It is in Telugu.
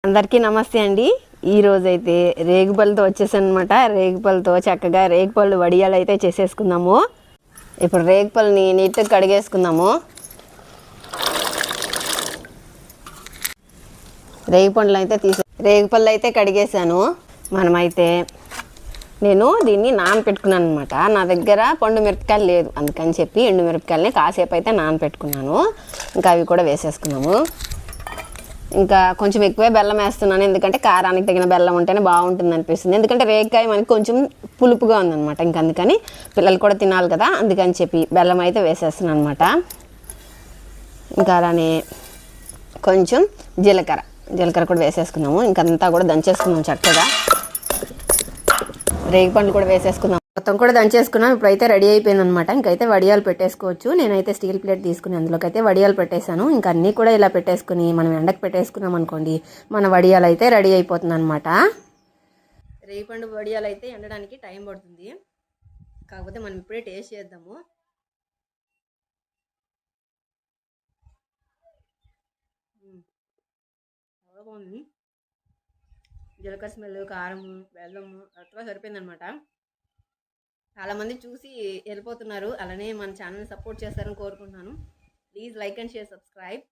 అందరికీ నమస్తే అండి. ఈరోజైతే రేగుపళ్ళతో వచ్చేసాను అనమాట. రేగుపళ్ళతో చక్కగా రేగుపళ్ళు వడియాలు అయితే చేసేసుకుందాము. ఇప్పుడు రేగుపళ్ళని నీట్గా కడిగేసుకుందాము. రేగుపళ్ళు అయితే కడిగేసాను. మనమైతే నేను దీన్ని నానపెట్టుకున్నాను అనమాట. నా దగ్గర పండు మిరపకాయలు లేదు, అందుకని చెప్పి ఎండు మిరపకాయలని కాసేపు అయితే నానపెట్టుకున్నాను. ఇంకా అవి కూడా వేసేసుకున్నాము. ఇంకా కొంచెం ఎక్కువే బెల్లం వేస్తున్నాను, ఎందుకంటే కారానికి తగిన బెల్లం ఉంటేనే బాగుంటుంది అనిపిస్తుంది. ఎందుకంటే రేగికాయ మనకి కొంచెం పులుపుగా ఉందన్నమాట. ఇంకా అందుకని పిల్లలు కూడా తినాలి కదా, అందుకని చెప్పి బెల్లం అయితే వేసేస్తున్నాను అనమాట. ఇంకా అలానే కొంచెం జీలకర్ర కూడా వేసేసుకున్నాము. ఇంకంతా కూడా దంచేసుకున్నాం చక్కగా. రేగిపండ్లు కూడా వేసేసుకున్నాం, మొత్తం కూడా దంచేసుకున్నాం. ఇప్పుడైతే రెడీ అయిపోయింది అనమాట. ఇంకైతే వడియాలు పెట్టేసుకోవచ్చు. నేనైతే స్టీల్ ప్లేట్ తీసుకుని అందులోకైతే వడియాలు పెట్టేశాను. ఇంకా అన్నీ కూడా ఇలా పెట్టేసుకుని మనం ఎండకు పెట్టేసుకున్నాం అనుకోండి, మన వడియాలు అయితే రెడీ అయిపోతుంది అనమాట. రేగిపండు వడియాలు అయితే ఎండడానికి టైం పడుతుంది, కాకపోతే మనం ఇప్పుడే టేస్ట్ చేద్దాము. చాలా బాగుంది. జీలకర్ర స్మెల్, కారము, బెల్లము కరెక్ట్గా సరిపోయిందనమాట. చాలామంది చూసి వెళ్ళిపోతున్నారు. అలానే మన ఛానల్ని సపోర్ట్ చేస్తారని కోరుకుంటున్నాను. Please like and share, subscribe.